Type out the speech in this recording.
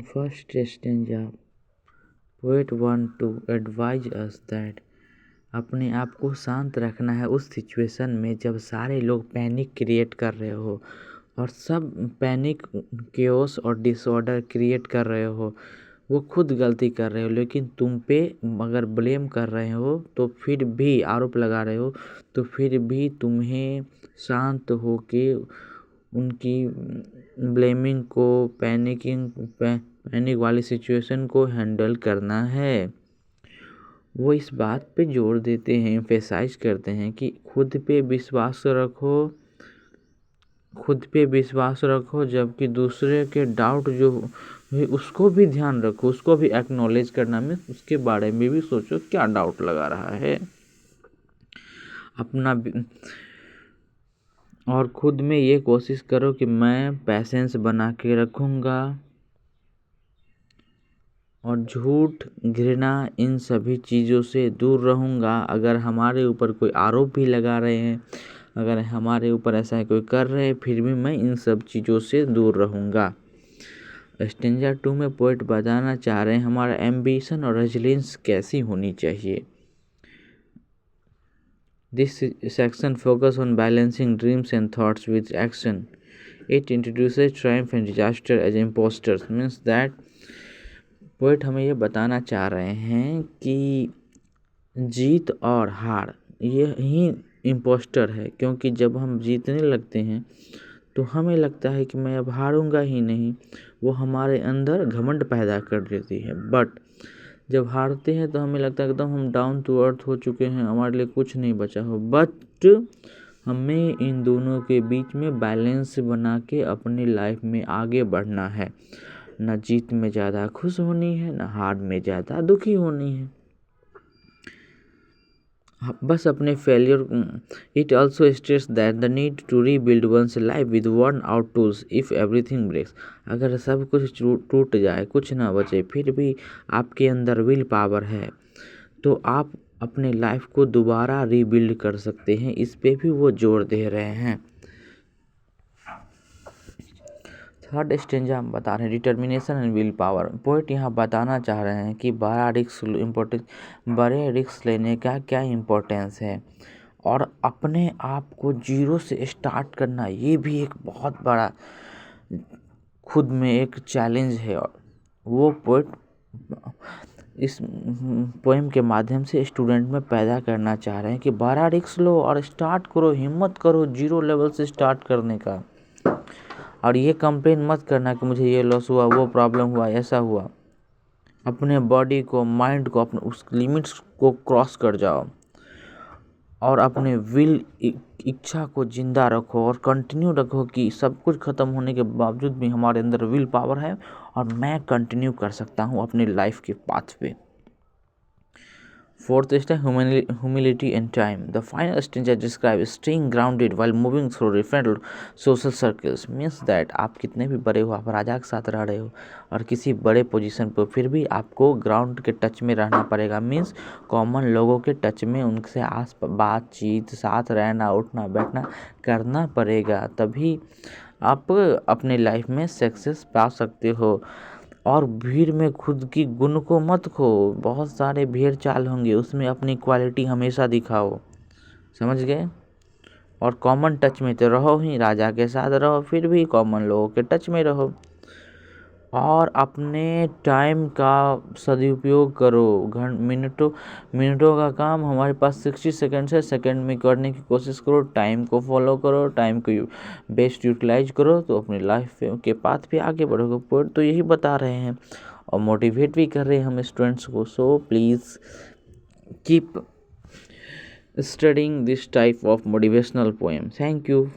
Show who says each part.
Speaker 1: In first stanza, poet want to advise us that अपने आप को शांत रखना है उस सिचुएशन में जब सारे लोग पैनिक क्रिएट कर रहे हो और सब पैनिक केओस और डिसऑर्डर क्रिएट कर रहे हो। वो खुद गलती कर रहे हो लेकिन तुम पे अगर ब्लेम कर रहे हो तो फिर भी आरोप लगा रहे हो तो फिर भी तुम्हें शांत होके उनकी ब्लेमिंग को पैनिक वाली सिचुएशन को हैंडल करना है। वो इस बात पे जोर देते हैं, एम्फेसाइज करते हैं कि खुद पे विश्वास रखो जबकि दूसरे के डाउट जो है उसको भी ध्यान रखो, उसको भी एक्नॉलेज करना में उसके बारे में भी सोचो क्या डाउट लगा रहा है अपना और खुद में ये कोशिश करो कि मैं पैसेंस बना के रखूँगा और झूठ घृणा इन सभी चीज़ों से दूर रहूँगा। अगर हमारे ऊपर कोई आरोप भी लगा रहे हैं, अगर हमारे ऊपर ऐसा कोई कर रहे हैं, फिर भी मैं इन सब चीज़ों से दूर रहूँगा। स्टेंजा 2 में पोएट बताना चाह रहे हैं हमारा एम्बिशन और रेजिलियंस कैसी होनी चाहिए। This section focus on balancing dreams and thoughts with action. It introduces triumph and disaster as imposters. Means that poet हमें ये बताना चाह रहे हैं कि जीत और हार ये ही इम्पोस्टर है, क्योंकि जब हम जीतने लगते हैं तो हमें लगता है कि मैं अब हारूंगा ही नहीं, वो हमारे अंदर घमंड पैदा कर देती है। बट जब हारते हैं तो हमें लगता है एकदम हम डाउन टू अर्थ हो चुके हैं, हमारे लिए कुछ नहीं बचा हो। बट हमें इन दोनों के बीच में बैलेंस बना के अपनी लाइफ में आगे बढ़ना है। ना जीत में ज़्यादा खुश होनी है, ना हार में ज़्यादा दुखी होनी है। बस अपने failure it also stress that the need to rebuild one's life with worn out tools if everything breaks. अगर सब कुछ टूट जाए, कुछ ना बचे, फिर भी आपके अंदर विल पावर है तो आप अपने लाइफ को दोबारा रीबिल्ड कर सकते हैं। इस पे भी वो जोर दे रहे हैं। थर्ड स्टेंजा हम बता रहे हैं determination and will power. Poet यहाँ बताना चाह रहे हैं कि बड़े रिस्क लेने का क्या इम्पोर्टेंस है और अपने आप को जीरो से स्टार्ट करना ये भी एक बहुत बड़ा खुद में एक चैलेंज है। और वो पोएट इस पोएम के माध्यम से स्टूडेंट में पैदा करना चाह रहे हैं कि बड़ा रिस्क लो और स्टार्ट करो, हिम्मत करो जीरो लेवल से स्टार्ट करने का। और ये कंप्लेन मत करना कि मुझे ये लॉस हुआ, वो प्रॉब्लम हुआ, ऐसा हुआ। अपने बॉडी को, माइंड को, अपने उस लिमिट्स को क्रॉस कर जाओ और अपने विल इच्छा को जिंदा रखो और कंटिन्यू रखो कि सब कुछ ख़त्म होने के बावजूद भी हमारे अंदर विल पावर है और मैं कंटिन्यू कर सकता हूँ अपनी लाइफ के पाथ पे। Fourth is the humility and time. The final stanza describes staying grounded while moving through different social circles. Means that आप कितने भी बड़े हो, आप राजा के साथ रह रहे हो और किसी बड़े पोजीशन पर, फिर भी आपको ग्राउंड के टच में रहना पड़ेगा। मीन्स कॉमन लोगों के टच में उनसे बातचीत, साथ रहना, उठना बैठना करना पड़ेगा, तभी आप अपने लाइफ में सक्सेस पा सकते हो। और भीड़ में खुद की गुण को मत खो। बहुत सारे भेड़ चाल होंगे, उसमें अपनी क्वालिटी हमेशा दिखाओ। समझ गए? और कॉमन टच में तो रहो ही, राजा के साथ रहो, फिर भी कॉमन लोगों के टच में रहो और अपने टाइम का सदुपयोग करो। मिनटों का काम हमारे पास 60 सेकंड है, सेकंड में करने की कोशिश करो। टाइम को फॉलो करो, टाइम को बेस्ट यूटिलाइज करो तो अपनी लाइफ के पाथ पे आगे बढ़ोगे। पोएट तो यही बता रहे हैं और मोटिवेट भी कर रहे हैं हम स्टूडेंट्स को। So please keep studying this type of motivational poem. Thank you.